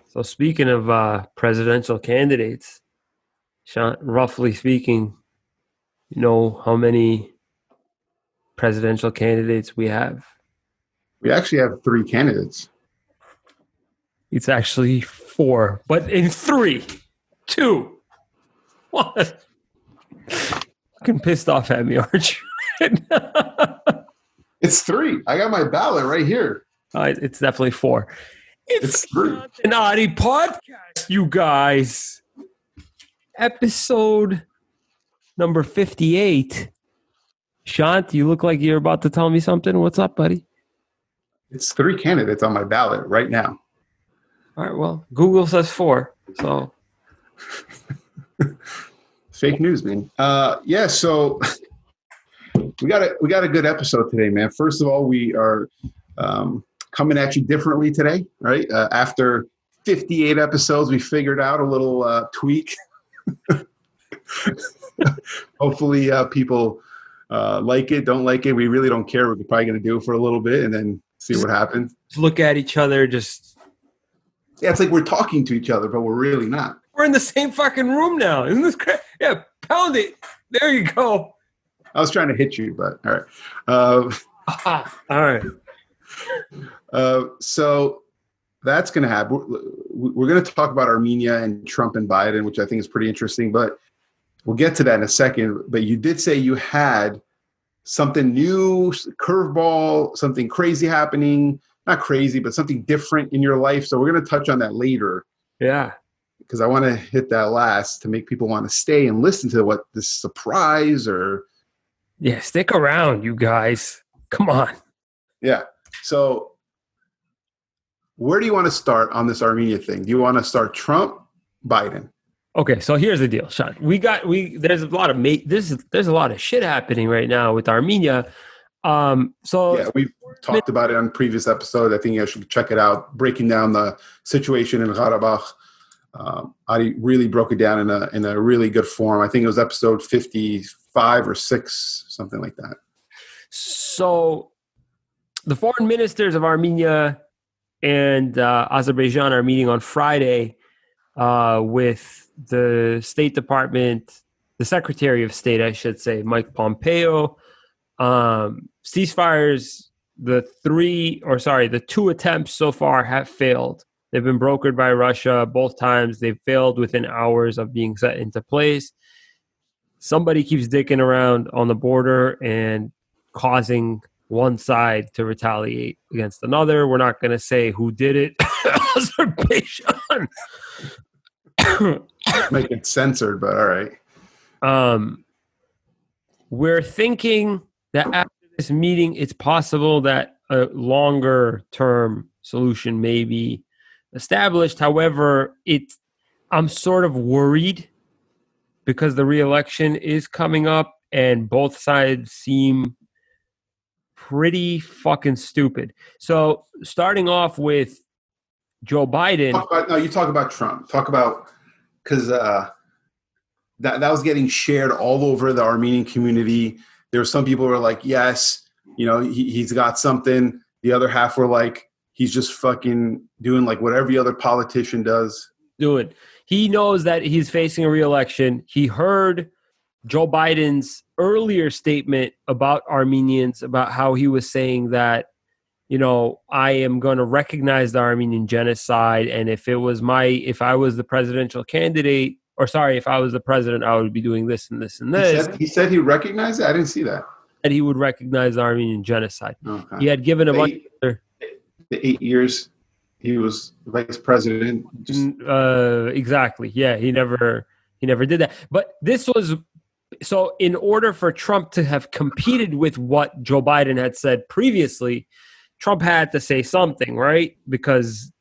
So speaking of presidential candidates, Shant, roughly speaking, you know how many presidential candidates we have? We actually have three candidates. It's actually four, but in three, two. What? Fucking pissed off at me, aren't you? It's three. I got my ballot right here. It's definitely four. It's three. Shant and Ari podcast, you guys. Episode number 58. Shant, you look like you're about to tell me something. What's up, buddy? It's three candidates on my ballot right now. All right, well, Google says four, so. Fake news, man. Yeah, so we got a good episode today, man. First of all, we are coming at you differently today, right? After 58 episodes, we figured out a little tweak. Hopefully, people like it, don't like it. We really don't care. We're probably going to do it for a little bit and then see what happens. Just look at each other, Yeah, it's like we're talking to each other, but we're really not. We're in the same fucking room now. Isn't this crazy? Yeah, pound it. There you go. I was trying to hit you, but all right. All right. So that's going to happen. We're going to talk about Armenia and Trump and Biden, which I think is pretty interesting, but we'll get to that in a second. But you did say you had something new, curveball, something crazy happening. Not crazy, but something different in your life. So we're going to touch on that later. Yeah. Because I want to hit that last to make people want to stay and listen to what this surprise or. Yeah, stick around, you guys. Come on. Yeah. So where do you want to start on this Armenia thing? Do you want to start Trump, Biden? Okay, so here's the deal, Sean. There's a lot of shit happening right now with Armenia. Yeah, we've talked about it on previous episodes. I think you should check it out, breaking down the situation in Karabakh. Ari really broke it down in a really good form. I think it was episode 55 or 6, something like that. So the foreign ministers of Armenia and Azerbaijan are meeting on Friday with the State Department, the Secretary of State, I should say, Mike Pompeo. Ceasefires, the two attempts so far have failed. They've been brokered by Russia both times. They've failed within hours of being set into place. Somebody keeps dicking around on the border and causing one side to retaliate against another. We're not going to say who did it. Azerbaijan. Make it censored, but all right. We're thinking that after this meeting, it's possible that a longer term solution may be established. However, I'm sort of worried because the re-election is coming up and both sides seem pretty fucking stupid. So starting off with Joe Biden. You talk about Trump. Talk about, because that was getting shared all over the Armenian community. There were some people who were like, yes, he's got something. The other half were like, he's just fucking doing like what every other politician does. He knows that he's facing a re-election. He heard Joe Biden's earlier statement about Armenians, about how he was saying that, I am going to recognize the Armenian genocide. And if I was the presidential candidate, if I was the president, I would be doing this and this and this. He said he recognized it? I didn't see that. That he would recognize the Armenian genocide. Okay. He had given the 8 years he was vice president. Exactly. Yeah, he never did that. But this was so in order for Trump to have competed with what Joe Biden had said previously, Trump had to say something, right? Because,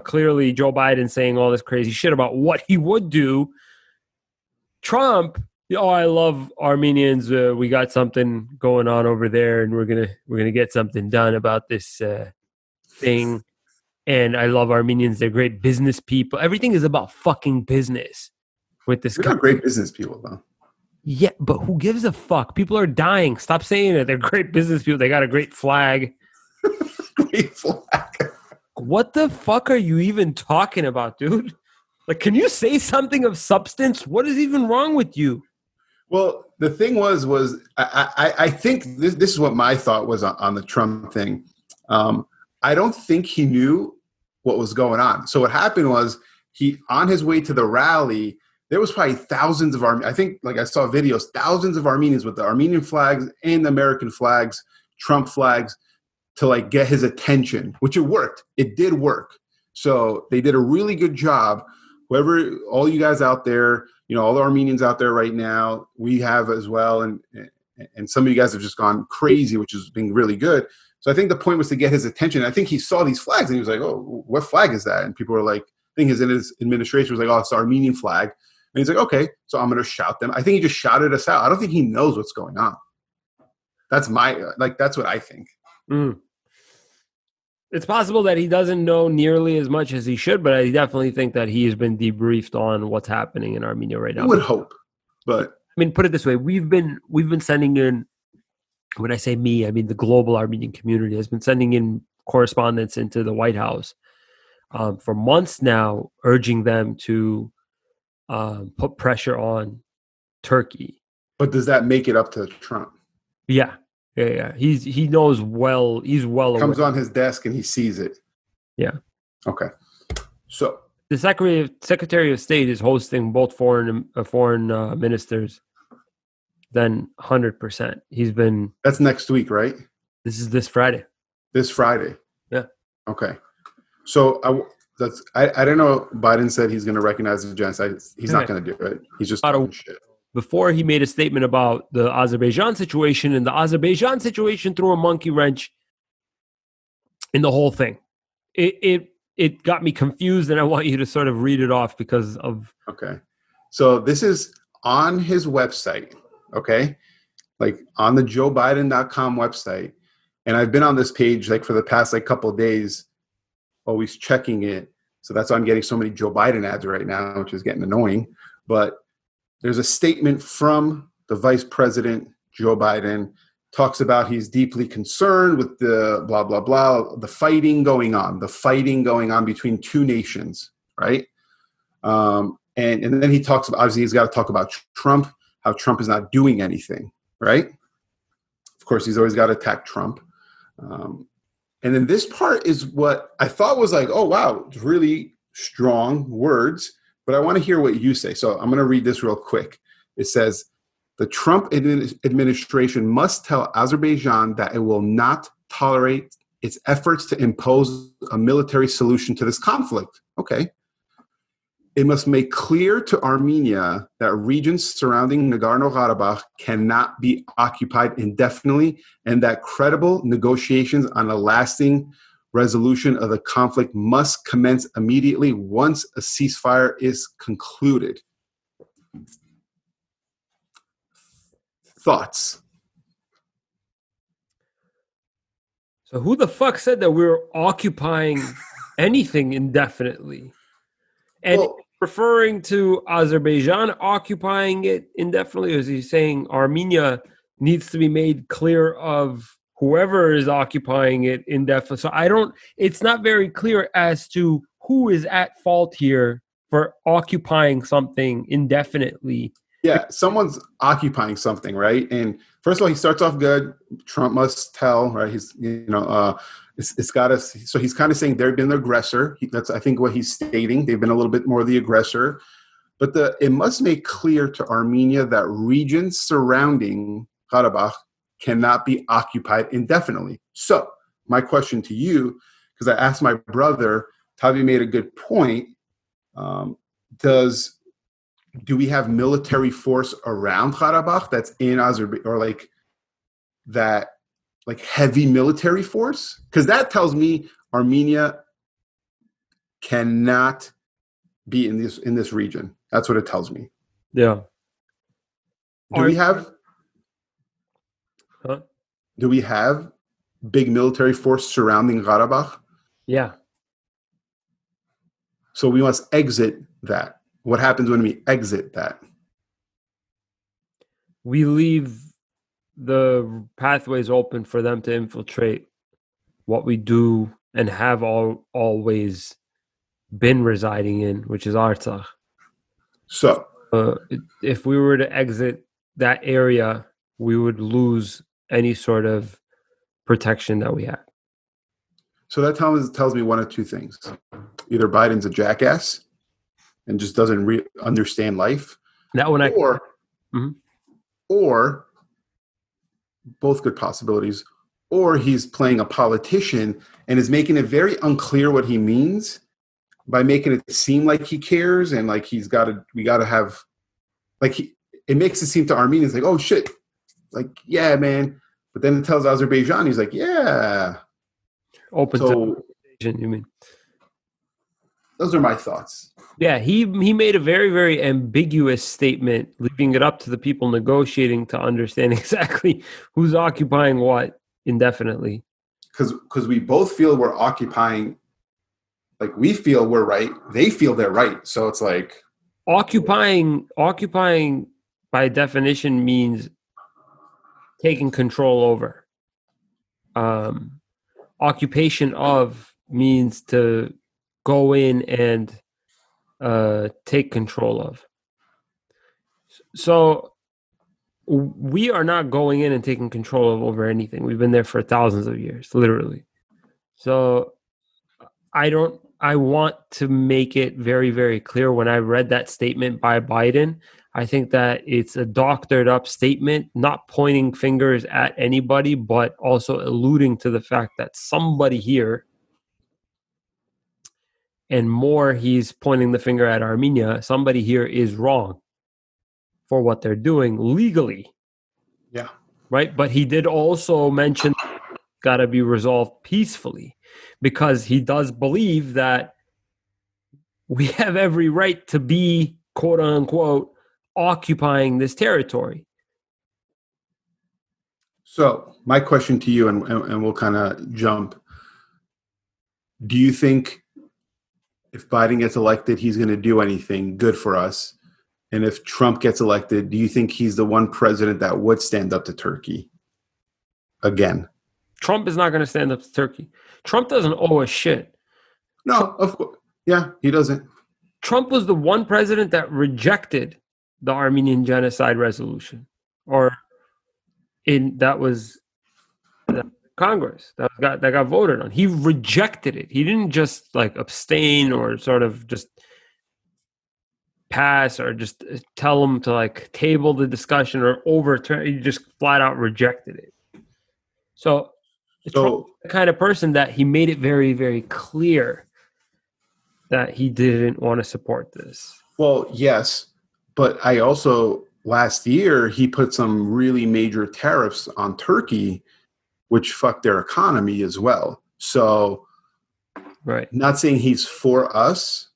clearly Joe Biden saying all this crazy shit about what he would do. Trump, I love Armenians. We got something going on over there, and we're gonna get something done about this thing. And I love Armenians. They're great business people. Everything is about fucking business with this guy. They're great business people, though. Yeah, but who gives a fuck? People are dying. Stop saying it. They're great business people. They got a great flag. Great flag. what the fuck are you even talking about, dude? Like, can you say something of substance? What is even wrong with you? Well, the thing was I think this is what my thought was on the Trump thing. I don't think he knew what was going on. So what happened was he, on his way to the rally, there was probably thousands of I think, like I saw videos, thousands of Armenians with the Armenian flags and the American flags, Trump flags, to like get his attention, which it worked. It did work. So they did a really good job. Whoever, all you guys out there, all the Armenians out there right now, we have as well. And some of you guys have just gone crazy, which has been really good. So I think the point was to get his attention. I think he saw these flags and he was like, oh, what flag is that? And people were like, I think his administration was like, oh, it's the Armenian flag. And he's like, okay, so I'm going to shout them. I think he just shouted us out. I don't think he knows what's going on. That's that's what I think. Mm. It's possible that he doesn't know nearly as much as he should, but I definitely think that he has been debriefed on what's happening in Armenia right now. I would hope, but I mean, put it this way: we've been sending in. When I say me, I mean the global Armenian community has been sending in correspondence into the White House for months now, urging them to put pressure on Turkey. But does that make it up to Trump? Yeah. He knows well. He's well Comes aware. on his desk and he sees it. Yeah. Okay. So the Secretary of State is hosting both foreign ministers. Then 100%. He's been. That's next week, right? This is this Friday. This Friday. Yeah. Okay. So I don't know. Biden said he's going to recognize the genocide. He's not going to do it. He's just talking shit. Before he made a statement about the Azerbaijan situation, and the Azerbaijan situation threw a monkey wrench in the whole thing. It got me confused, and I want you to sort of read it off because of. Okay. So this is on his website. Okay. Like on the joebiden.com website. And I've been on this page like for the past couple of days, always checking it. So that's why I'm getting so many Joe Biden ads right now, which is getting annoying. But there's a statement from the Vice President, Joe Biden, talks about he's deeply concerned with the blah, blah, blah, the fighting going on between two nations, right? And then he talks about, obviously he's got to talk about Trump, how Trump is not doing anything, right? Of course, he's always got to attack Trump. And then this part is what I thought was like, oh, wow, it's really strong words, but I want to hear what you say. So I'm going to read this real quick. It says, the Trump administration must tell Azerbaijan that it will not tolerate its efforts to impose a military solution to this conflict. Okay. It must make clear to Armenia that regions surrounding Nagorno-Karabakh cannot be occupied indefinitely and that credible negotiations on a lasting resolution of the conflict must commence immediately once a ceasefire is concluded. Thoughts? So who the fuck said that we were occupying anything indefinitely? And referring to Azerbaijan occupying it indefinitely, or is he saying Armenia needs to be made clear of whoever is occupying it indefinitely? So it's not very clear as to who is at fault here for occupying something indefinitely. Yeah, someone's occupying something, right? And first of all, he starts off good. Trump must tell, right? He's, it's got us. So he's kind of saying they've been the aggressor. That's, I think, what he's stating. They've been a little bit more the aggressor. But it must make clear to Armenia that regions surrounding Karabakh cannot be occupied indefinitely. So my question to you, because I asked my brother, Tavi made a good point. Do we have military force around Karabakh that's in Azerbaijan, or heavy military force? Because that tells me Armenia cannot be in this region. That's what it tells me. Yeah. Do we have big military force surrounding Karabakh? Yeah. So we must exit that. What happens when we exit that? We leave the pathways open for them to infiltrate. What we do and have always been residing in, which is Artsakh. So, If we were to exit that area, we would lose any sort of protection that we have. so that tells me one of two things. Either Biden's a jackass and just doesn't understand life, That one, or both good possibilities, or he's playing a politician and is making it very unclear what he means by making it seem like he cares and like we got to have, like, it makes it seem to Armenians like, oh shit, like, yeah, man. But then it tells Azerbaijan, he's like, yeah. open to you mean? Those are my thoughts. Yeah, he made a very, very ambiguous statement, leaving it up to the people negotiating to understand exactly who's occupying what indefinitely. Because we both feel we're occupying, like, we feel we're right, they feel they're right. So it's like occupying by definition means taking control over. Occupation of means to go in and take control of. So we are not going in and taking control of over anything. We've been there for thousands of years, literally. So I want to make it very, very clear when I read that statement by Biden, I think that it's a doctored up statement, not pointing fingers at anybody, but also alluding to the fact that somebody here, and more, he's pointing the finger at Armenia, somebody here is wrong for what they're doing legally. Yeah. Right? But he did also mention it's got to be resolved peacefully, because he does believe that we have every right to be, quote unquote, occupying this territory. So my question to you, and we'll kind of jump. Do you think if Biden gets elected, he's going to do anything good for us? And if Trump gets elected, do you think he's the one president that would stand up to Turkey again? Trump is not going to stand up to Turkey. Trump doesn't owe a shit. No, of course. Yeah, he doesn't. Trump was the one president that rejected the Armenian genocide resolution, that was Congress that got voted on. He rejected it. He didn't just like abstain or sort of just pass or just tell them to like table the discussion or overturn. He just flat out rejected it. So Trump's the kind of person that he made it very, very clear that he didn't want to support this. Well, yes, but I also, last year, he put some really major tariffs on Turkey, which fucked their economy as well. So, right. Not saying he's for us,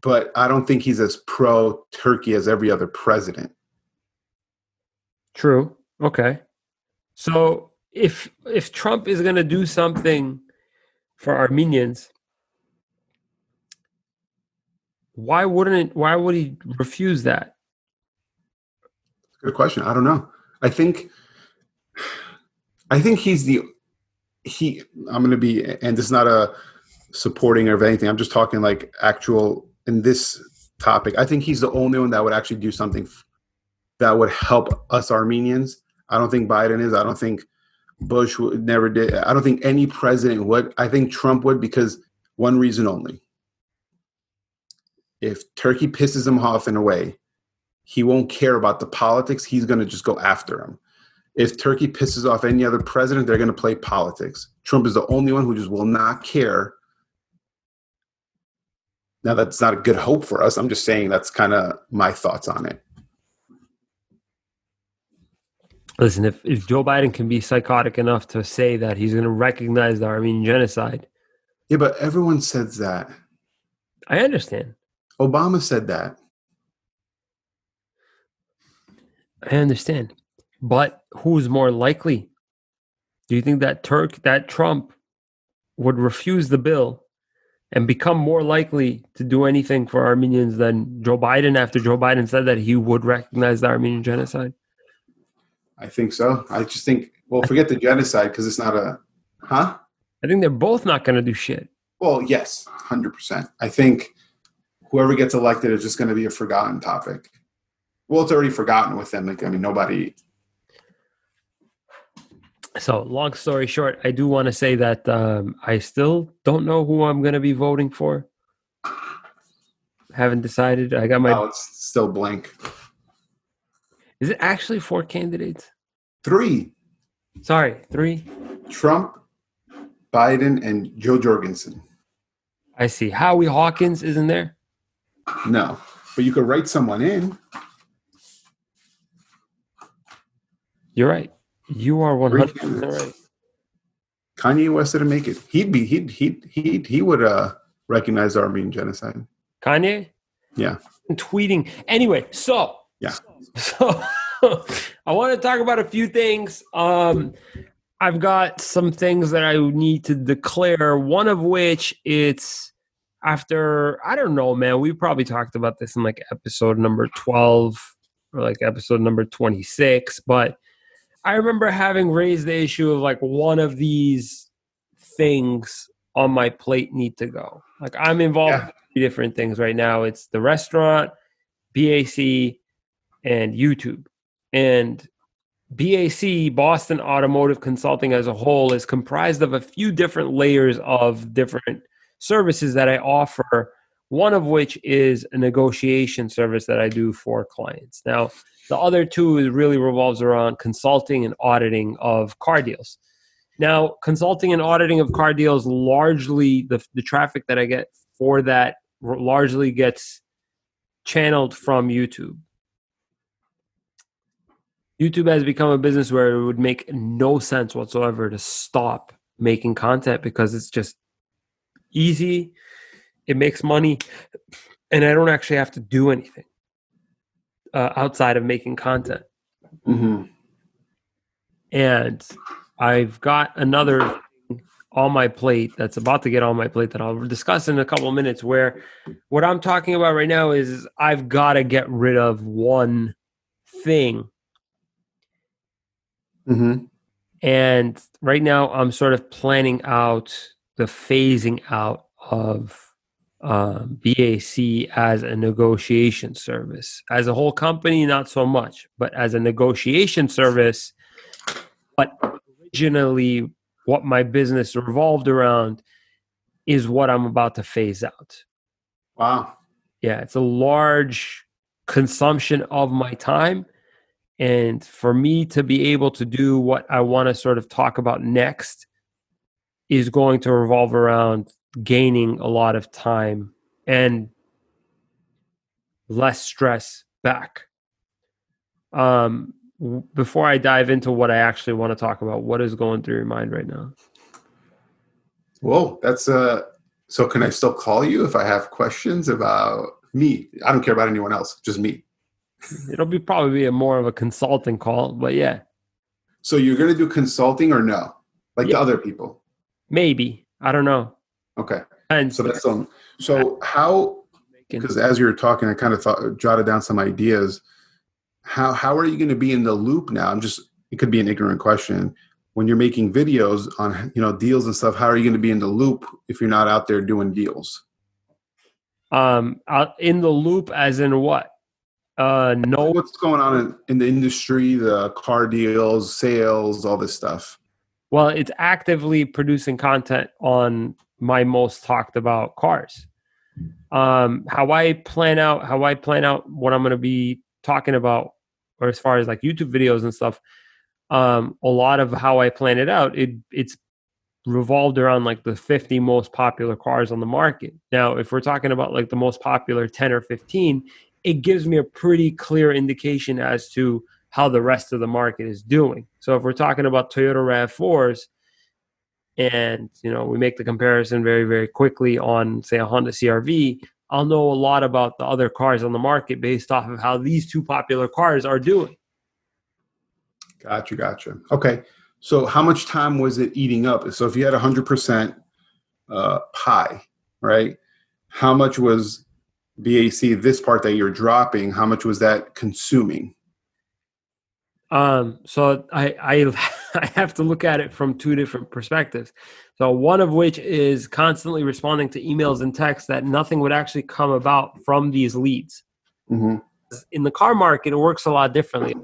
but I don't think he's as pro-Turkey as every other president. True. Okay. So if Trump is going to do something for Armenians, why would he refuse that? Good question. I don't know. I think I'm going to be, and this is not a supporting of anything. I'm just talking like actual in this topic. I think he's the only one that would actually do something that would help us Armenians. I don't think Biden is. I don't think Bush never did. I don't think any president would. I think Trump would, because one reason only. If Turkey pisses him off in a way, he won't care about the politics. He's going to just go after him. If Turkey pisses off any other president, they're going to play politics. Trump is the only one who just will not care. Now, that's not a good hope for us. I'm just saying that's kind of my thoughts on it. Listen, if Joe Biden can be psychotic enough to say that he's going to recognize the Armenian genocide. Yeah, but everyone says that. I understand. Obama said that. I understand. But who's more likely? Do you think that Trump would refuse the bill and become more likely to do anything for Armenians than Joe Biden, after Joe Biden said that he would recognize the Armenian genocide? I think so. I just think, well, forget the genocide, because it's not a, huh? I think they're both not going to do shit. Well, yes, 100%. I think whoever gets elected is just going to be a forgotten topic. Well, it's already forgotten with them. Like, I mean, nobody. So, long story short, I do want to say that I still don't know who I'm going to be voting for. Haven't decided. I got my. Oh, it's still blank. Is it actually 4 candidates? 3. Sorry, 3. Trump, Biden, and Joe Jorgensen. I see. Howie Hawkins isn't there? No, but you could write someone in. You're right. You are 100% right. Kanye West didn't make it. He would recognize the Armenian genocide. Kanye? Yeah. Tweeting. Anyway, so yeah. So I want to talk about a few things. I've got some things that I need to declare. One of which it's after, I don't know, man. We probably talked about this in like episode number 12 or like episode number 26, but I remember having raised the issue of like one of these things on my plate need to go. Like I'm involved in 3 different things right now. It's the restaurant, BAC, and YouTube. And BAC, Boston Automotive Consulting as a whole, is comprised of a few different layers of different services that I offer, one of which is a negotiation service that I do for clients. Now, the other 2 really revolves around consulting and auditing of car deals. Now, consulting and auditing of car deals, largely the traffic that I get for that largely gets channeled from YouTube. YouTube has become a business where it would make no sense whatsoever to stop making content because it's just easy, it makes money, and I don't actually have to do anything outside of making content. Mm-hmm. And I've got another thing on my plate that's about to get on my plate that I'll discuss in a couple of minutes, where what I'm talking about right now is I've got to get rid of one thing. Mm-hmm. And right now I'm sort of planning out the phasing out of BAC as a negotiation service. As a whole company, not so much, but as a negotiation service, but originally what my business revolved around is what I'm about to phase out. Wow. Yeah, it's a large consumption of my time. And for me to be able to do what I want to sort of talk about next is going to revolve around gaining a lot of time and less stress back. Before I dive into what I actually want to talk about, what is going through your mind right now? Whoa, that's so can I still call you if I have questions about me? I don't care about anyone else, just me. It'll be probably more of a consulting call, but yeah. So you're going to do consulting or no? Like the other people? Maybe. I don't know. Okay. And so that's so how, because as you were talking, I kind of jotted down some ideas. How are you going to be in the loop now? It could be an ignorant question. When you're making videos on, deals and stuff, how are you going to be in the loop if you're not out there doing deals? Out in the loop as in what? No. What's going on in the industry, the car deals, sales, all this stuff? Well, it's actively producing content on my most talked about cars. How I plan out what I'm going to be talking about, or as far as like YouTube videos and stuff, a lot of how I plan it out, it's revolved around like the 50 most popular cars on the market. Now, if we're talking about like the most popular 10 or 15, it gives me a pretty clear indication as to how the rest of the market is doing. So if we're talking about Toyota RAV4s and, we make the comparison very, very quickly on, say, a Honda CR-V, I'll know a lot about the other cars on the market based off of how these 2 popular cars are doing. Gotcha. Okay. So how much time was it eating up? So if you had 100% pie, right? How much was BAC, this part that you're dropping, how much was that consuming? So I I have to look at it from two different perspectives. So one of which is constantly responding to emails and texts that nothing would actually come about from these leads. Mm-hmm. In the car market, it works a lot differently.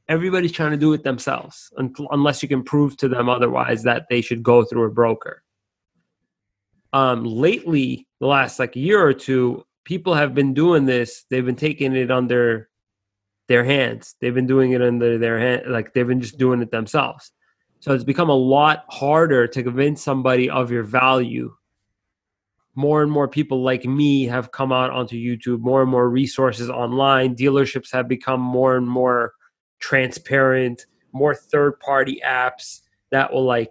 Everybody's trying to do it themselves, unless you can prove to them otherwise that they should go through a broker. Lately, the last like year or two, people have been doing this. They've been taking it under their hands. They've been doing it under their hand, like they've been just doing it themselves. So it's become a lot harder to convince somebody of your value. More and more people like me have come out onto YouTube, more and more resources online. Dealerships have become more and more transparent, more third-party apps that will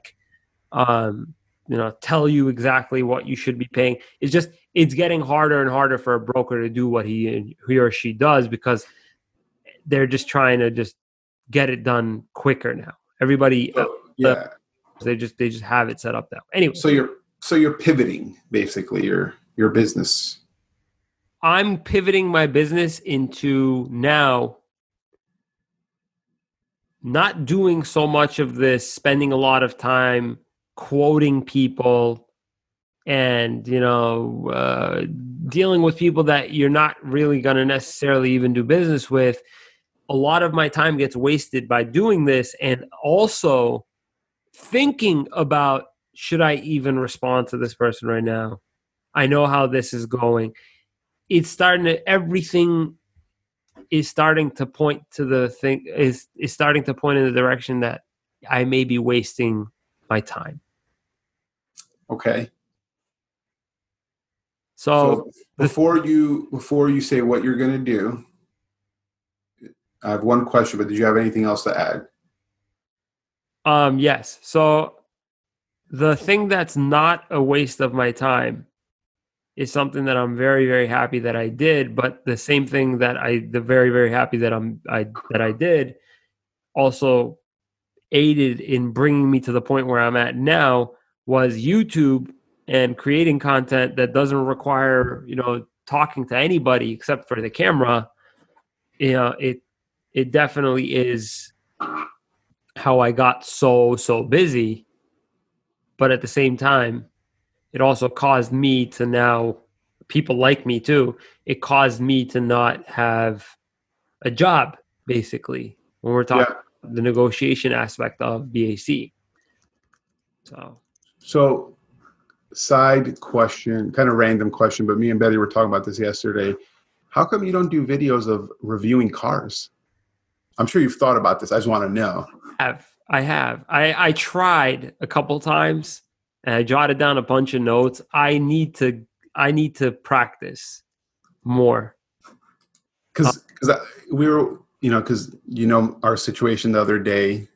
tell you exactly what you should be paying. It's getting harder and harder for a broker to do what he or she does because they're just trying to just get it done quicker now. Everybody, they just have it set up that way. Anyway, so you're pivoting basically your business. I'm pivoting my business into now not doing so much of this, spending a lot of time quoting people and, dealing with people that you're not really going to necessarily even do business with. A lot of my time gets wasted by doing this and also thinking about, should I even respond to this person right now? I know how this is going. Everything is starting to point to is starting to point in the direction that I may be wasting my time. Okay. So before you say what you're going to do, I have one question, but did you have anything else to add? Yes. So the thing that's not a waste of my time is something that I'm very, very happy that I did. But the same thing the very, very happy that I did also aided in bringing me to the point where I'm at now was YouTube and creating content that doesn't require, talking to anybody except for the camera. It definitely is how I got so busy. But at the same time, it also caused me to now, people like me too, it caused me to not have a job, basically, when we're talking the negotiation aspect of BAC. So side question, kind of random question, but me and Betty were talking about this yesterday. How come you don't do videos of reviewing cars? I'm sure you've thought about this. I just want to know. I have. I tried a couple times and I jotted down a bunch of notes. I need to practice more. Because we were, because our situation the other day,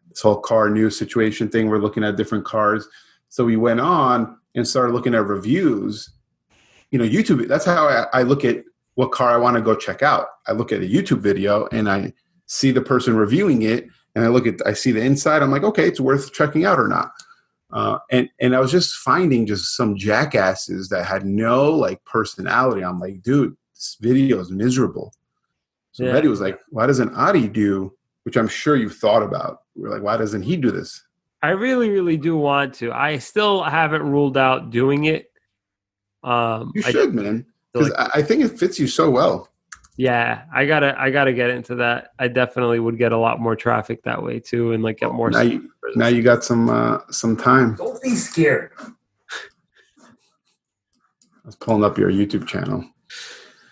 this whole car news situation thing, we're looking at different cars. So we went on and started looking at reviews. YouTube, that's how I look at what car I want to go check out. I look at a YouTube video and I see the person reviewing it and I see the inside. I'm like, okay, it's worth checking out or not. And I was just finding just some jackasses that had no personality. I'm like, dude, this video is miserable. So Betty was like, why doesn't Ari do, which I'm sure you've thought about. We're like, why doesn't he do this? I really, really do want to. I still haven't ruled out doing it. You should, man. Because I think it fits you so well. Yeah, I gotta get into that. I definitely would get a lot more traffic that way too, and get more. Now you got some time. Don't be scared. I was pulling up your YouTube channel.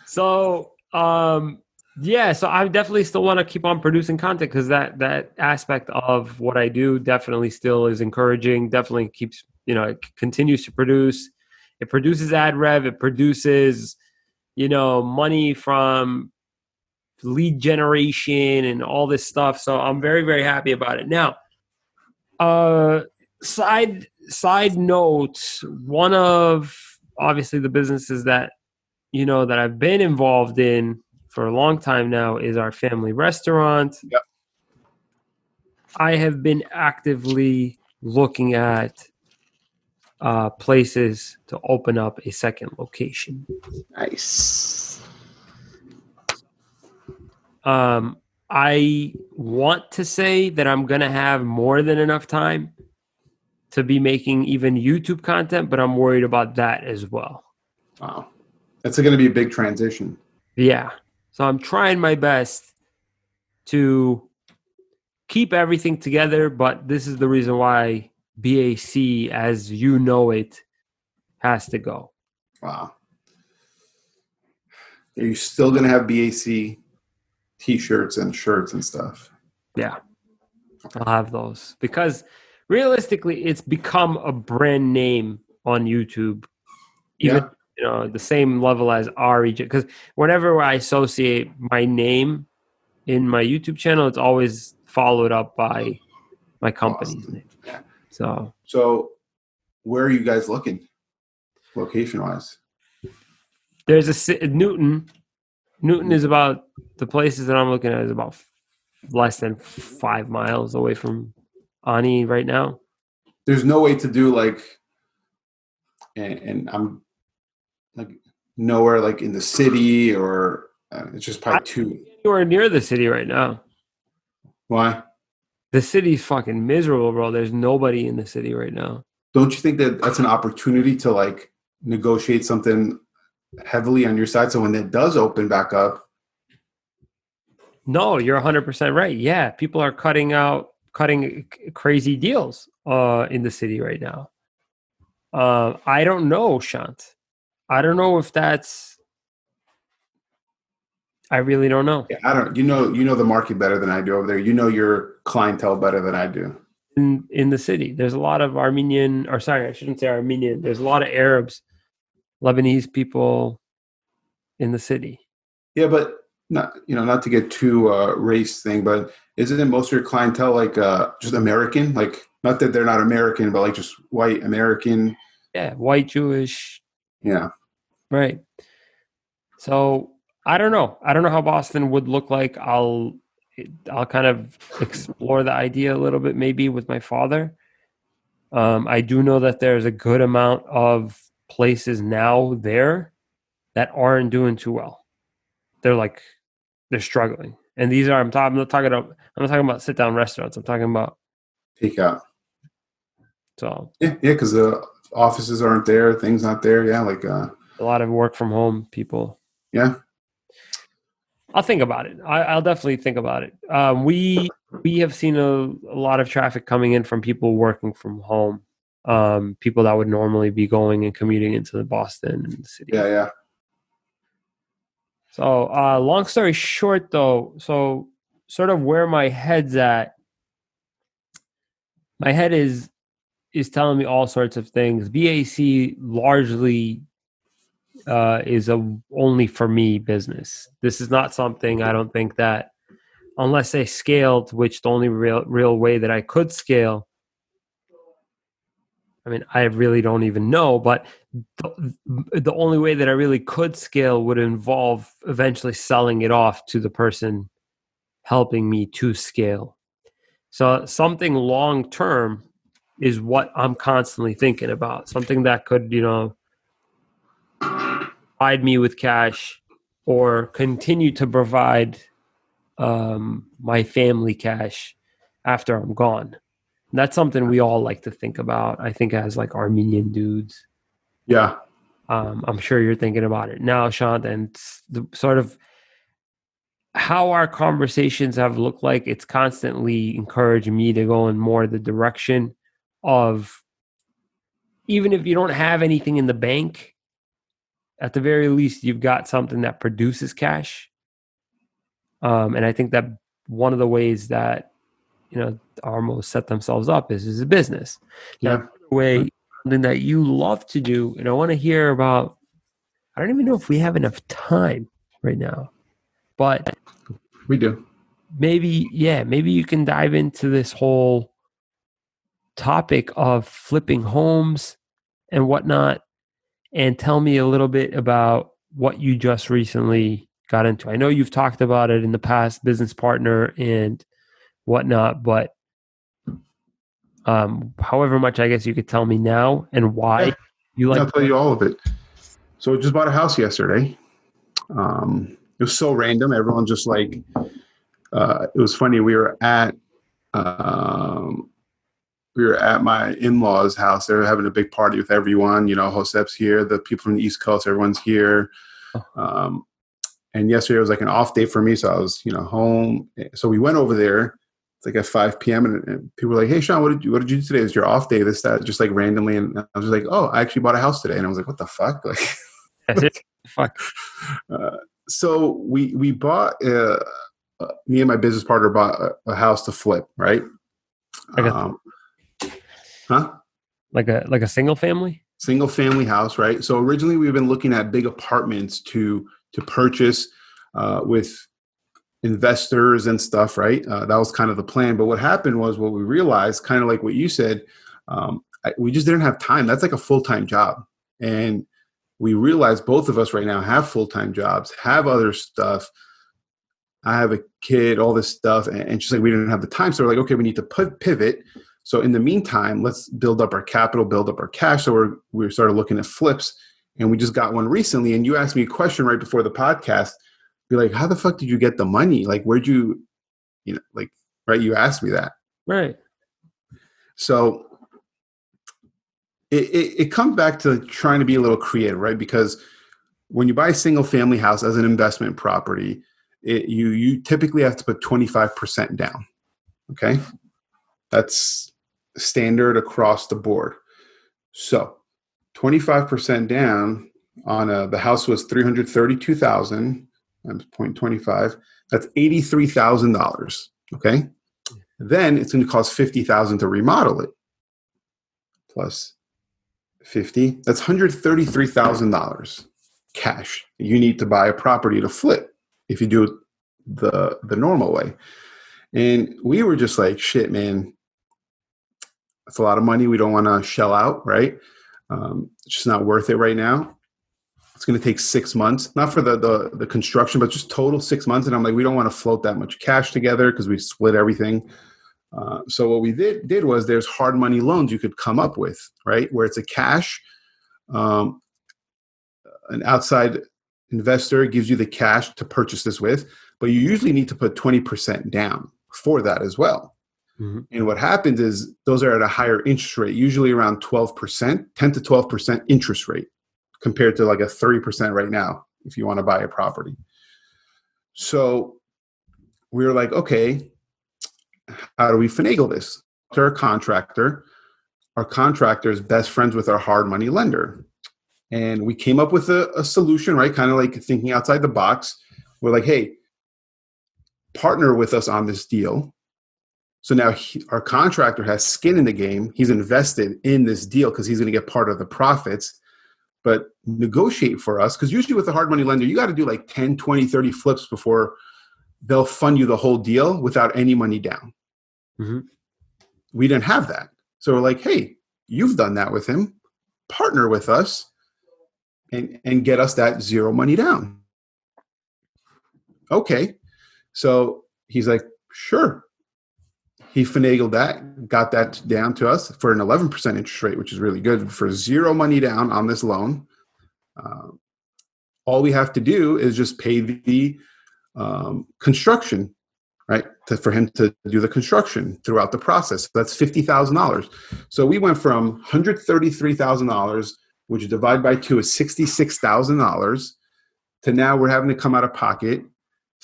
So so I definitely still want to keep on producing content because that aspect of what I do definitely still is encouraging. Definitely keeps it continues to produce. It produces ad rev. It produces money from lead generation and all this stuff. So I'm very, very happy about it. Now, side note, one of obviously the businesses that that I've been involved in for a long time now is our family restaurant. Yep. I have been actively looking at places to open up a second location. Nice. I want to say that I'm going to have more than enough time to be making even YouTube content, but I'm worried about that as well. Wow. That's going to be a big transition. Yeah. So I'm trying my best to keep everything together, but this is the reason why BAC, as you know it, has to go. Wow. Are you still going to have BAC t-shirts and shirts and stuff? Yeah. I'll have those because realistically, it's become a brand name on YouTube, even the same level as Ari. Because whenever I associate my name in my YouTube channel, it's always followed up by my company's name. Yeah. So where are you guys looking, location-wise? there's a Newton. Newton is about the places that I'm looking at is about less than 5 miles away from Ani right now. There's no way to do like, and I'm like nowhere like in the city or it's just probably too. Anywhere near the city right now. Why? The city's fucking miserable, bro. There's nobody in the city right now. Don't you think that that's an opportunity to like negotiate something heavily on your side? So when it does open back up. No, you're 100% right. Yeah, people are cutting crazy deals in the city right now. I don't know, Shant. I don't know if that's. I really don't know. Yeah, I don't. You know the market better than I do over there. You know your clientele better than I do. In the city, there's a lot of Armenian, or sorry, I shouldn't say Armenian. There's a lot of Arabs, Lebanese people in the city. Yeah, but not to get too race thing, but isn't it most of your clientele like just American? Like not that they're not American, but like just white American. Yeah, white Jewish. Yeah. Right. So I don't know. I don't know how Boston would look like. I'll kind of explore the idea a little bit, maybe with my father. I do know that there's a good amount of places now there that aren't doing too well. They're struggling, and these are I'm not talking about sit down restaurants. I'm talking about takeout. So yeah, because the offices aren't there, things not there. Yeah, like a lot of work from home people. Yeah. I'll think about it. I'll definitely think about it. We have seen a lot of traffic coming in from people working from home, people that would normally be going and commuting into the Boston and the city. Yeah. So long story short, though, so sort of where my head's at, my head is telling me all sorts of things. BAC largely is a only for me business. This is not something I don't think that unless I scaled, which the only real way that I could scale, I mean, I really don't even know, but the only way that I really could scale would involve eventually selling it off to the person helping me to scale. So something long term is what I'm constantly thinking about. Something that could, provide me with cash or continue to provide my family cash after I'm gone. And that's something we all like to think about. I think as like Armenian dudes. Yeah. I'm sure you're thinking about it now, Shant, and the sort of how our conversations have looked like. It's constantly encouraging me to go in more the direction of, even if you don't have anything in the bank, at the very least, you've got something that produces cash. And I think that one of the ways that, Armo set themselves up is a business. Yeah. Now, the way, something that you love to do, and I want to hear about, I don't even know if we have enough time right now, but we do. Maybe you can dive into this whole topic of flipping homes and whatnot and tell me a little bit about what you just recently got into. I know you've talked about it in the past, business partner and whatnot, but however much I guess you could tell me now and why you like. I'll tell you all of it. So I just bought a house yesterday. It was so random. Everyone just like it was funny. Um, we were at my in-laws' house. They were having a big party with everyone. Josep's here. The people from the East Coast, everyone's here. Um, and yesterday was like an off day for me, so I was, home. So we went over there. It's like at 5 p.m. and people were like, "Hey, Sean, what did you do today? It was your off day?" This, that, just like randomly. And I was just like, "Oh, I actually bought a house today." And I was like, "What the fuck?" Like, That's it. Fuck. So we bought. Me and my business partner bought a house to flip, right? Huh? Like a single family? Single family house, right? So originally we've been looking at big apartments to purchase with investors and stuff, right? That was kind of the plan. But what happened was what we realized, kind of like what you said, we just didn't have time. That's like a full-time job. And we realized both of us right now have full-time jobs, have other stuff. I have a kid, all this stuff. And just like we didn't have the time. So we're like, okay, we need to pivot. So in the meantime, let's build up our capital, build up our cash. So we started looking at flips, and we just got one recently. And you asked me a question right before the podcast. Be like, how the fuck did you get the money? Like, where'd you right? You asked me that. Right. So it comes back to trying to be a little creative, right? Because when you buy a single family house as an investment property, you typically have to put 25% down. Okay. That's standard across the board. So 25% down on the house was $332,000 times 0.25. That's $83,000. Okay. Then it's going to cost $50,000 to remodel it. Plus 50. That's $133,000 cash you need to buy a property to flip if you do it the normal way. And we were just like, shit, man, that's a lot of money. We don't want to shell out, right? It's just not worth it right now. It's going to take 6 months, not for the construction, but just total 6 months. And I'm like, we don't want to float that much cash together because we split everything. So what we did was there's hard money loans you could come up with, right? Where it's a cash, an outside investor gives you the cash to purchase this with, but you usually need to put 20% down for that as well. Mm-hmm. And what happens is those are at a higher interest rate, usually around 12%, 10 to 12% interest rate compared to like a 3% right now if you want to buy a property. So we were like, okay, how do we finagle this? To our contractor is best friends with our hard money lender. And we came up with a solution, right? Kind of like thinking outside the box. We're like, hey, partner with us on this deal. So now our contractor has skin in the game. He's invested in this deal because he's going to get part of the profits, but negotiate for us. Because usually with a hard money lender, you got to do like 10, 20, 30 flips before they'll fund you the whole deal without any money down. Mm-hmm. We didn't have that. So we're like, hey, you've done that with him. Partner with us and get us that zero money down. Okay. So he's like, sure. He finagled that, got that down to us for an 11% interest rate, which is really good for zero money down on this loan. All we have to do is just pay the construction, right? For him to do the construction throughout the process. That's $50,000. So we went from $133,000, which divide by 2 is $66,000, to now we're having to come out of pocket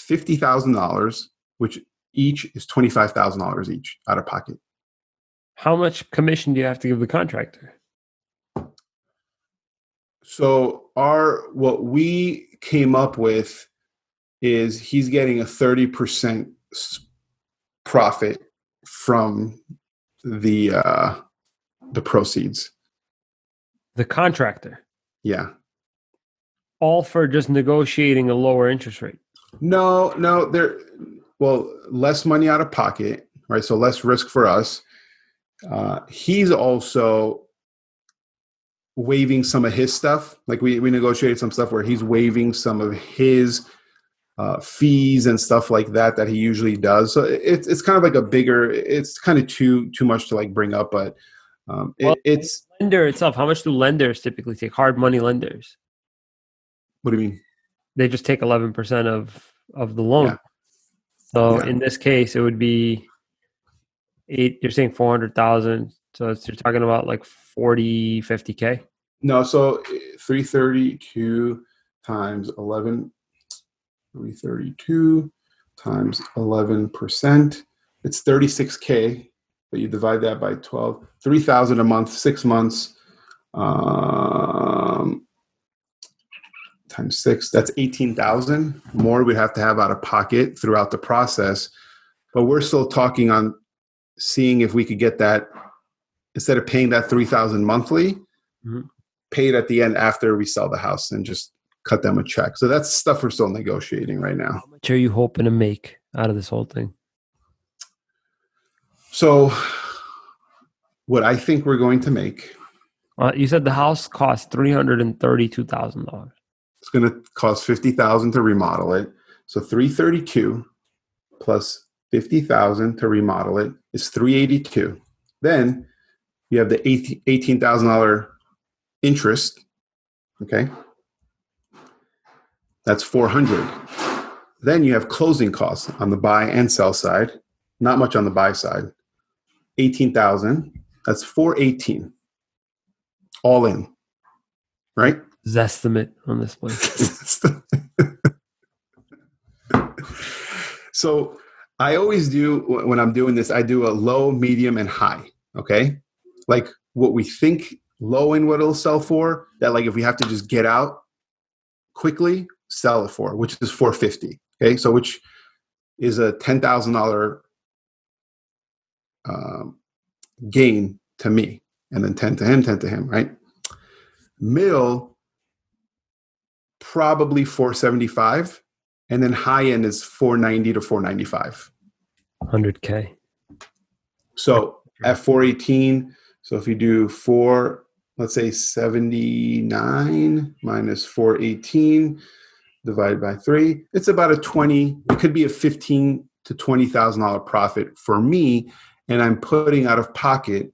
$50,000, which each is $25,000 each out of pocket. How much commission do you have to give the contractor? So what we came up with is he's getting a 30% profit from the proceeds. The contractor? Yeah. All for just negotiating a lower interest rate? No, less money out of pocket, right? So less risk for us. He's also waiving some of his stuff. Like we negotiated some stuff where he's waiving some of his fees and stuff like that he usually does. So it's kind of like it's kind of too much to like bring up, but it's lender itself. How much do lenders typically take? Hard money lenders. What do you mean? They just take 11% of the loan. Yeah. So Yeah. in this case, it would be eight. You're saying 400,000. So you're talking about like 40, 50K. No, so 332 times 11, 332 times 11%. It's 36K, but you divide that by 12, 3,000 a month, 6 months, times 6, that's 18,000 more we'd have to have out of pocket throughout the process. But we're still talking on seeing if we could get that, instead of paying that 3,000 monthly, paid at the end after we sell the house and just cut them a check. So that's stuff we're still negotiating right now. How much are you hoping to make out of this whole thing? So what I think we're going to make, You said the house cost $332,000. it's going to cost 50,000 to remodel it. So 332 plus 50,000 to remodel it is 382. Then you have the $18,000 interest. Okay. That's 400. Then you have closing costs on the buy and sell side. Not much on the buy side. 18,000. That's 418. All in. Right? Zestimate on this place. So I always do, when I'm doing this, I do a low, medium, and high. Okay. Like what we think low in what it'll sell for, that like if we have to just get out quickly, sell it for, which is 450. Okay. So which is a $10,000 gain to me, and then 10 to him, 10 to him, right? Middle, probably 475. And then high end is 490 to 495. 100K. So at 418, so if you do let's say 79 minus 418 divided by 3, it's about it could be a $15,000 to $20,000 profit for me. And I'm putting out of pocket,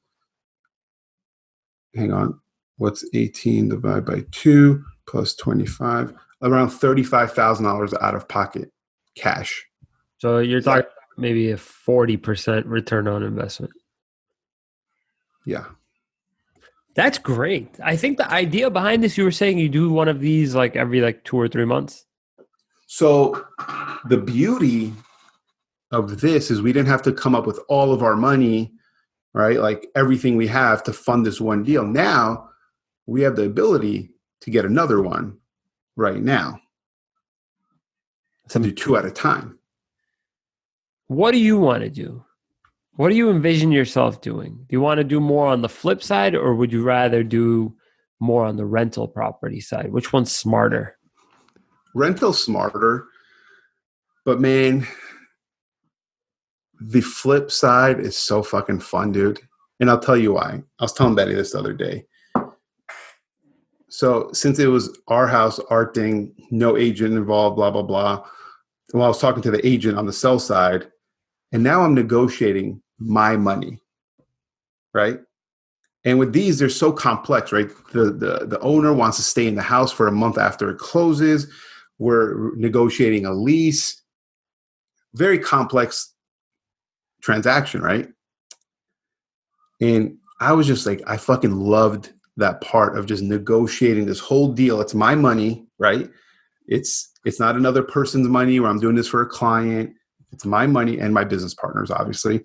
hang on, what's 18 divided by 2 plus 25? Around $35,000 out of pocket cash. So you're talking maybe a 40% return on investment. Yeah. That's great. I think the idea behind this, you were saying you do one of these like every 2 or 3 months. So the beauty of this is we didn't have to come up with all of our money, right? Like everything we have to fund this one deal. Now we have the ability to get another one right now, to do 2 at a time. What do you want to do? What do you envision yourself doing? Do you want to do more on the flip side, or would you rather do more on the rental property side? Which one's smarter? Rental smarter, but man, the flip side is so fucking fun, dude. And I'll tell you why. I was telling Betty this the other day. So since it was our house, our thing, no agent involved, blah, blah, blah. Well, I was talking to the agent on the sell side, and now I'm negotiating my money, right? And with these, they're so complex, right? The owner wants to stay in the house for a month after it closes. We're negotiating a lease. Very complex transaction, right? And I was just like, I fucking loved that part of just negotiating this whole deal. It's my money, right? It's not another person's money where I'm doing this for a client. It's my money and my business partners, obviously.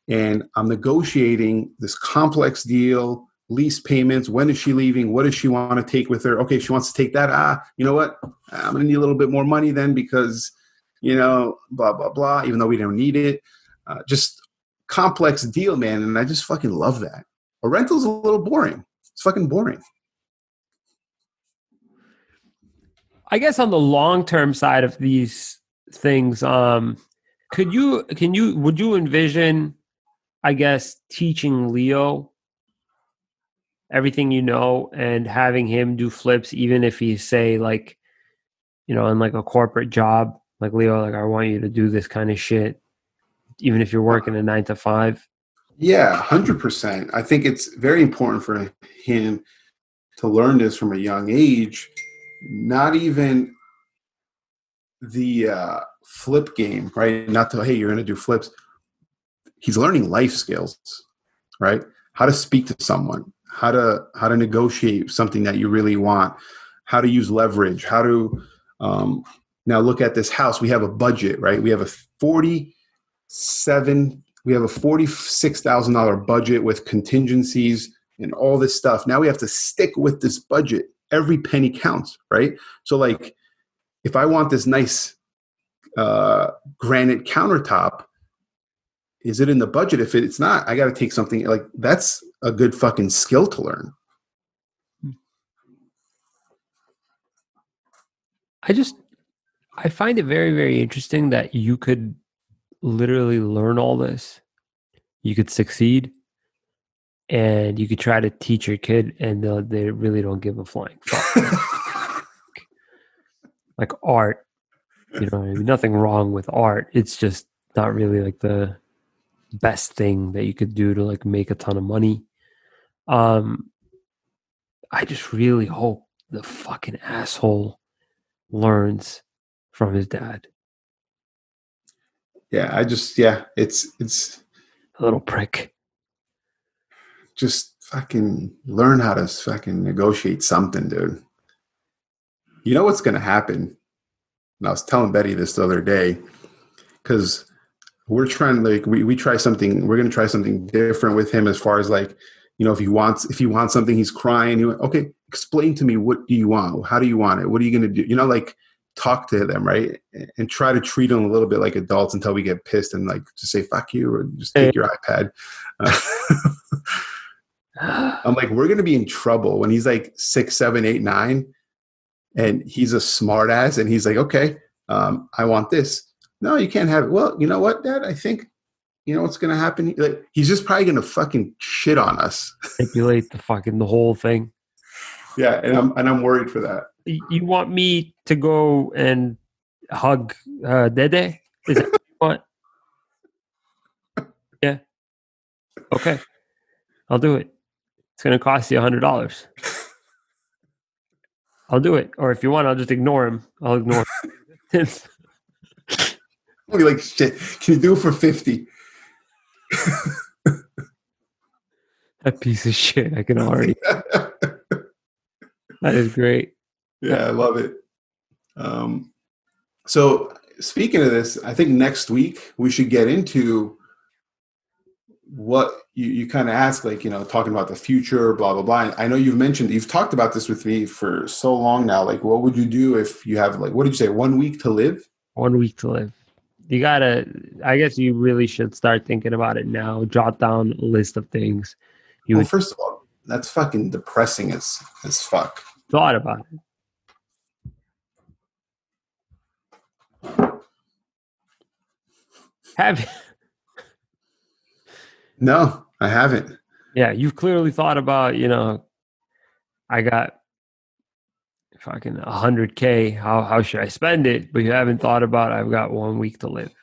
And I'm negotiating this complex deal, lease payments. When is she leaving? What does she want to take with her? Okay, she wants to take that. You know what? I'm going to need a little bit more money then because, blah, blah, blah, even though we don't need it. Just complex deal, man. And I just fucking love that. A rental's a little boring. It's fucking boring. I guess on the long-term side of these things, would you envision, I guess, teaching Leo everything you know and having him do flips, even if he's say in like a corporate job, like Leo, like I want you to do this kind of shit, even if you're working a 9 to 5? Yeah, 100%. I think it's very important for him to learn this from a young age. Not even the flip game, right? Not to, hey, you're going to do flips. He's learning life skills, right? How to speak to someone, how to negotiate something that you really want, how to use leverage, how to now look at this house. We have a budget, right? We have a $46,000 budget with contingencies and all this stuff. Now we have to stick with this budget. Every penny counts, right? So like, if I want this nice granite countertop, is it in the budget? If it's not, I got to take something like that's a good fucking skill to learn. I find it very, very interesting that you could literally learn all this. You could succeed and you could try to teach your kid and they really don't give a flying fuck. Like art, nothing wrong with art. It's just not really like the best thing that you could do to like make a ton of money. I just really hope the fucking asshole learns from his dad. Yeah, it's a little prick. Just fucking learn how to fucking negotiate something, dude. You know what's going to happen? And I was telling Betty this the other day, because we're trying, like, we try something, we're going to try something different with him as far as like, if he wants something, he's crying. Okay, explain to me, what do you want? How do you want it? What are you going to do? Like, talk to them, right? And try to treat them a little bit like adults until we get pissed and like just say, fuck you, or just take your iPad. I'm like, we're going to be in trouble when he's like 6, 7, 8, 9. And he's a smart ass. And he's like, okay, I want this. No, you can't have it. Well, you know what, Dad? I think, what's going to happen? Like, he's just probably going to fucking shit on us. Manipulate the whole thing. Yeah. And I'm worried for that. You want me to go and hug Dede? Is that what you want? Yeah. Okay. I'll do it. It's going to cost you $100. I'll do it. Or if you want, I'll just ignore him. I'll ignore him. I'll be like, shit, can you do it for 50? That piece of shit. I can already. That is great. Yeah, I love it. So speaking of this, I think next week we should get into what you kind of asked, like, talking about the future, blah, blah, blah. I know you've talked about this with me for so long now. Like, what would you do if you have, like, what did you say, 1 week to live? 1 week to live. I guess you really should start thinking about it now. Jot down a list of things. First of all, that's fucking depressing as fuck. Thought about it. Have you? No, I haven't. Yeah, you've clearly thought about, I got fucking 100K. How should I spend it? But you haven't thought about I've got 1 week to live.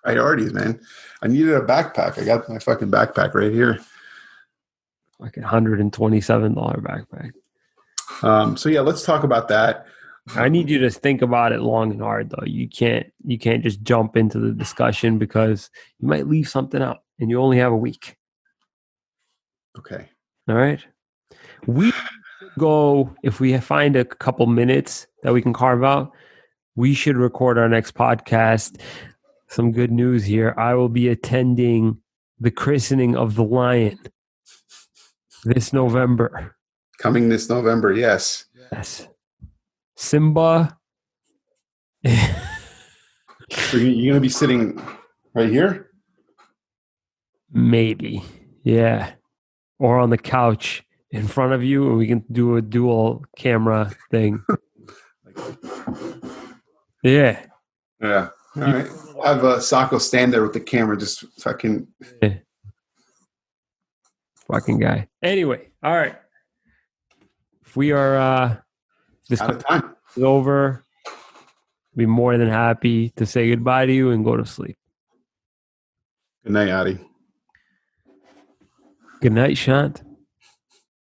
Priorities, man. I needed a backpack. I got my fucking backpack right here. Fucking $127 backpack. So yeah, let's talk about that. I need you to think about it long and hard, though. You can't just jump into the discussion because you might leave something out, and you only have a week. Okay. All right. We go, if we find a couple minutes that we can carve out, we should record our next podcast. Some good news here. I will be attending the christening of the lion this November. Coming this November, yes. Yes. Simba. So you're going to be sitting right here? Maybe. Yeah. Or on the couch in front of you, and we can do a dual camera thing. Yeah. Yeah. All right. I'll have Sako stand there with the camera, just fucking. Yeah. Fucking guy. Anyway, all right. If we are this out of time is over, I'd be more than happy to say goodbye to you and go to sleep. Good night, Ari. Good night, Shant.